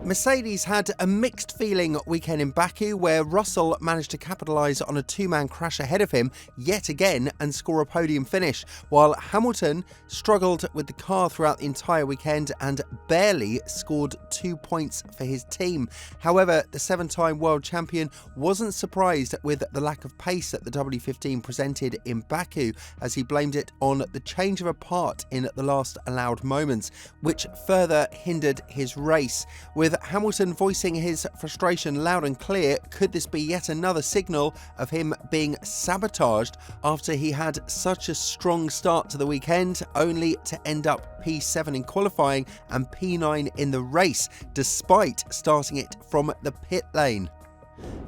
Mercedes had a mixed feeling weekend in Baku, where Russell managed to capitalise on a two-man crash ahead of him yet again and score a podium finish, while Hamilton struggled with the car throughout the entire weekend and barely scored 2 points for his team. However, the seven-time world champion wasn't surprised with the lack of pace that the W15 presented in Baku, as he blamed it on the change of a part in the last allowed moments, which further hindered his race. With Hamilton voicing his frustration loud and clear, could this be yet another signal of him being sabotaged after he had such a strong start to the weekend, only to end up P7 in qualifying and P9 in the race, despite starting it from the pit lane?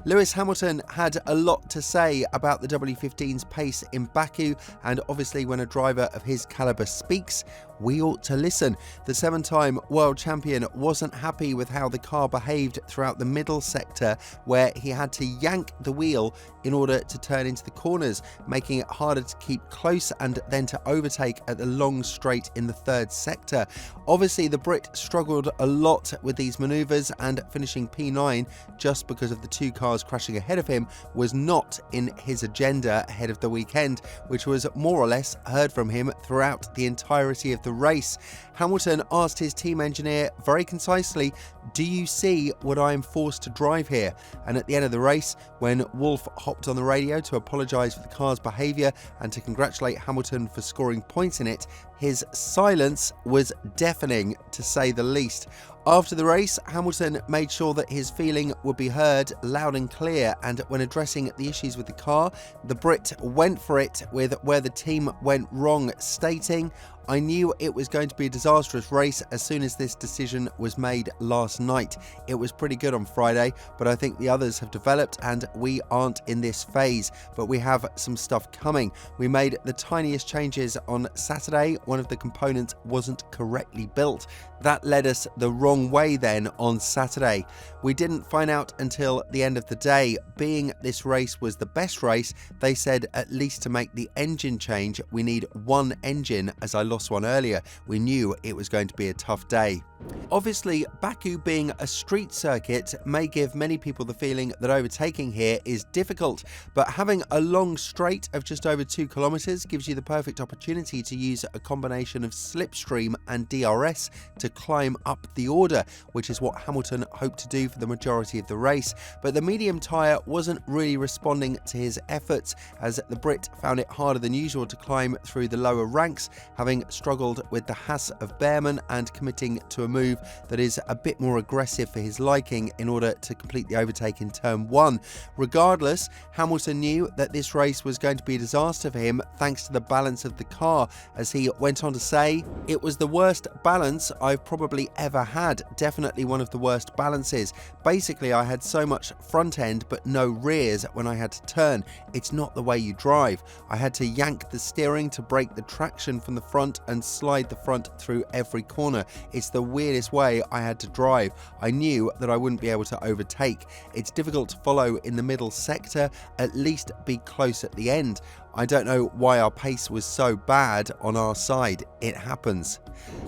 Lewis Hamilton had a lot to say about the W15's pace in Baku, and obviously when a driver of his calibre speaks, we ought to listen. The seven-time world champion wasn't happy with how the car behaved throughout the middle sector, where he had to yank the wheel in order to turn into the corners, making it harder to keep close and then to overtake at the long straight in the third sector. Obviously, the Brit struggled a lot with these manoeuvres, and finishing P9 just because of the two cars crashing ahead of him was not in his agenda ahead of the weekend, which was more or less heard from him throughout the entirety of the race. Hamilton asked his team engineer very concisely, "Do you see what I am forced to drive here?" And at the end of the race, when Wolff hopped on the radio to apologise for the car's behaviour and to congratulate Hamilton for scoring points in it, his silence was deafening, to say the least. After the race, Hamilton made sure that his feeling would be heard loud and clear, and when addressing the issues with the car, the Brit went for it with where the team went wrong, stating, "I knew it was going to be a disastrous race as soon as this decision was made last night. It was pretty good on Friday, but I think the others have developed and we aren't in this phase, but we have some stuff coming. We made the tiniest changes on Saturday. One of the components wasn't correctly built. That led us the wrong way then on Saturday. We didn't find out until the end of the day. Being this race was the best race, they said at least to make the engine change, we need one engine, as I lost one earlier. We knew it was going to be a tough day." Obviously, Baku being a street circuit may give many people the feeling that overtaking here is difficult, but having a long straight of just over 2 kilometers gives you the perfect opportunity to use a combination of slipstream and DRS to climb up the order, which is what Hamilton hoped to do for the majority of the race. But the medium tyre wasn't really responding to his efforts, as the Brit found it harder than usual to climb through the lower ranks, having struggled with the Haas of Behrman and committing to a move that is a bit more aggressive for his liking in order to complete the overtake in turn 1. Regardless, Hamilton knew that this race was going to be a disaster for him thanks to the balance of the car, as he went on to say, "It was the worst balance I've probably ever had, definitely one of the worst balances. Basically, I had so much front end but no rears when I had to turn. It's not the way you drive. I had to yank the steering to break the traction from the front and slide the front through every corner. It's the weirdest way I had to drive. I knew that I wouldn't be able to overtake. It's difficult to follow in the middle sector, at least be close at the end. I don't know why our pace was so bad on our side. It happens."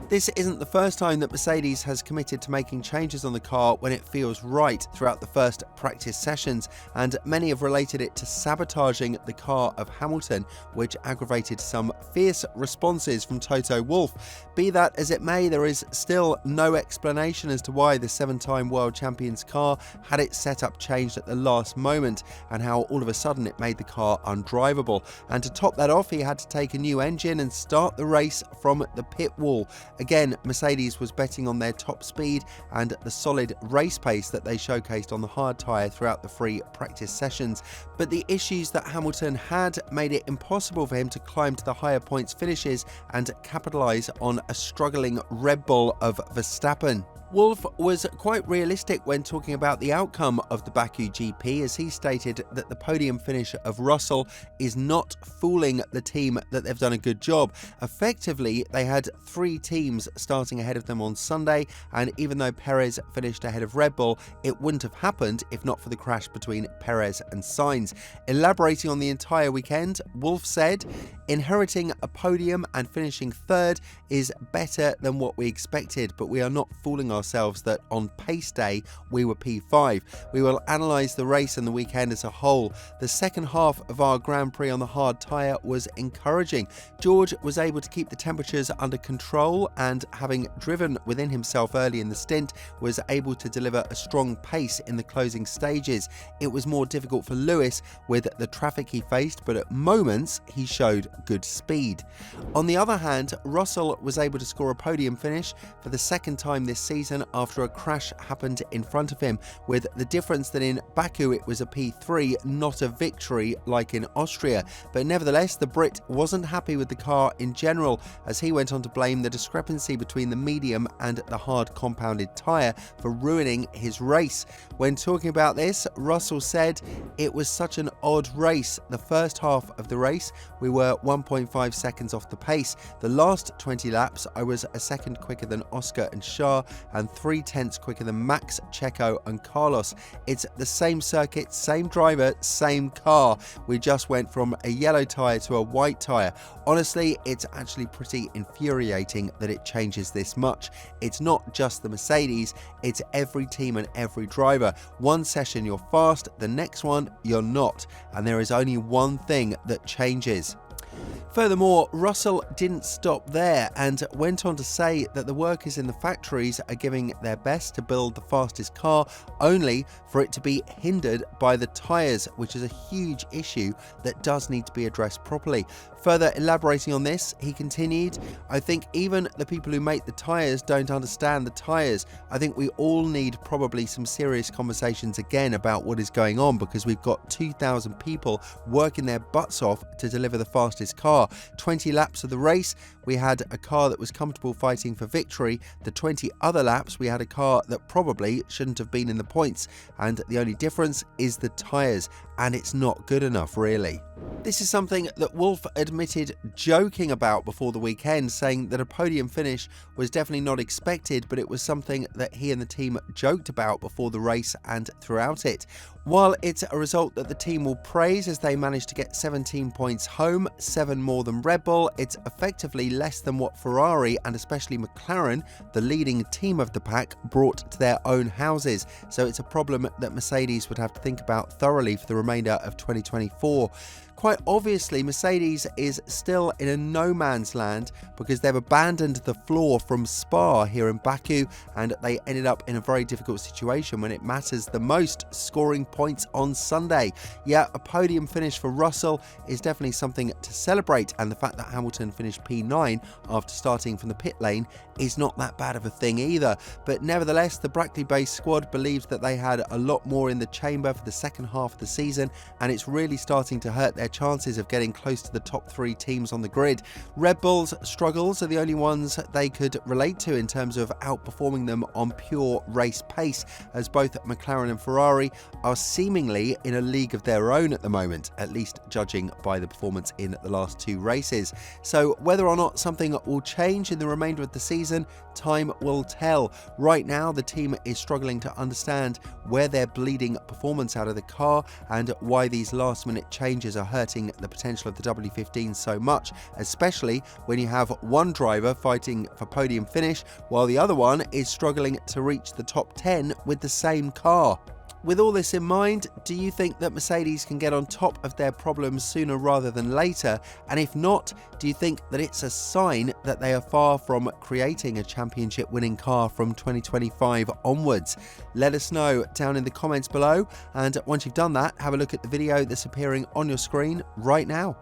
This isn't the first time that Mercedes has committed to making changes on the car when it feels right throughout the first practice sessions, and many have related it to sabotaging the car of Hamilton, which aggravated some fierce responses from Toto Wolff. Be that as it may, there is still no explanation as to why the seven-time world champion's car had its setup changed at the last moment, and how all of a sudden it made the car undrivable. And to top that off, he had to take a new engine and start the race from the pit wall. Again, Mercedes was betting on their top speed and the solid race pace that they showcased on the hard tyre throughout the free practice sessions, but the issues that Hamilton had made it impossible for him to climb to the higher points finishes and capitalise on a struggling Red Bull of Verstappen. Wolff was quite realistic when talking about the outcome of the Baku GP, as he stated that the podium finish of Russell is not not fooling the team that they've done a good job. Effectively, they had 3 teams starting ahead of them on Sunday, and even though Perez finished ahead of Red Bull, it wouldn't have happened if not for the crash between Perez and Sainz. Elaborating on the entire weekend, Wolff said, "Inheriting a podium and finishing 3rd is better than what we expected, but we are not fooling ourselves that on pace day we were P5. We will analyse the race and the weekend as a whole. The second half of our Grand Prix on the hard tyre was encouraging. George was able to keep the temperatures under control and, having driven within himself early in the stint, was able to deliver a strong pace in the closing stages. It was more difficult for Lewis with the traffic he faced, but at moments he showed good speed." On the other hand, Russell was able to score a podium finish for the second time this season after a crash happened in front of him, with the difference that in Baku it was a P3, not a victory like in Austria. But nevertheless, the Brit wasn't happy with the car in general, as he went on to blame the discrepancy between the medium and the hard compounded tyre for ruining his race. When talking about this, Russell said, "It was such an odd race. The first half of the race, we were 1.5 seconds off the pace. The last 20 laps, I was a second quicker than Oscar and Shah and 3/10 quicker than Max, Checo and Carlos. It's the same circuit, same driver, same car. We just went from a yellow tyre to a white tyre. Honestly, it's actually pretty infuriating that it changes this much. It's not just the Mercedes, it's every team and every driver. One session you're fast, the next one you're not. And there is only one thing that changes." Furthermore, Russell didn't stop there and went on to say that the workers in the factories are giving their best to build the fastest car, only for it to be hindered by the tyres, which is a huge issue that does need to be addressed properly. Further elaborating on this, he continued, "I think even the people who make the tyres don't understand the tyres. I think we all need probably some serious conversations again about what is going on, because we've got 2,000 people working their butts off to deliver the fastest car. 20 laps of the race, we had a car that was comfortable fighting for victory. The 20 other laps, we had a car that probably shouldn't have been in the points. And the only difference is the tyres, and it's not good enough, really." This is something that Wolff admitted joking about before the weekend, saying that a podium finish was definitely not expected, but it was something that he and the team joked about before the race and throughout it. While it's a result that the team will praise, as they managed to get 17 points home, 7 more than Red Bull, it's effectively less than what Ferrari and especially McLaren, the leading team of the pack, brought to their own houses. So it's a problem that Mercedes would have to think about thoroughly for the remainder of 2024. Quite obviously, Mercedes is still in a no man's land because they've abandoned the floor from Spa here in Baku, and they ended up in a very difficult situation when it matters the most, scoring points on Sunday. Yeah, a podium finish for Russell is definitely something to celebrate, and the fact that Hamilton finished P9 after starting from the pit lane is not that bad of a thing either. But nevertheless, the Brackley-based squad believes that they had a lot more in the chamber for the second half of the season, and it's really starting to hurt their chances of getting close to the top 3 teams on the grid. Red Bull's struggles are the only ones they could relate to in terms of outperforming them on pure race pace, as both McLaren and Ferrari are seemingly in a league of their own at the moment, at least judging by the performance in the last 2 races. So whether or not something will change in the remainder of the season, time will tell. Right now, the team is struggling to understand where they're bleeding performance out of the car and why these last-minute changes are hurting the potential of the W15 so much, especially when you have one driver fighting for podium finish while the other one is struggling to reach the top 10 with the same car. With all this in mind, do you think that Mercedes can get on top of their problems sooner rather than later? And if not, do you think that it's a sign that they are far from creating a championship winning car from 2025 onwards? Let us know down in the comments below, and once you've done that, have a look at the video that's appearing on your screen right now.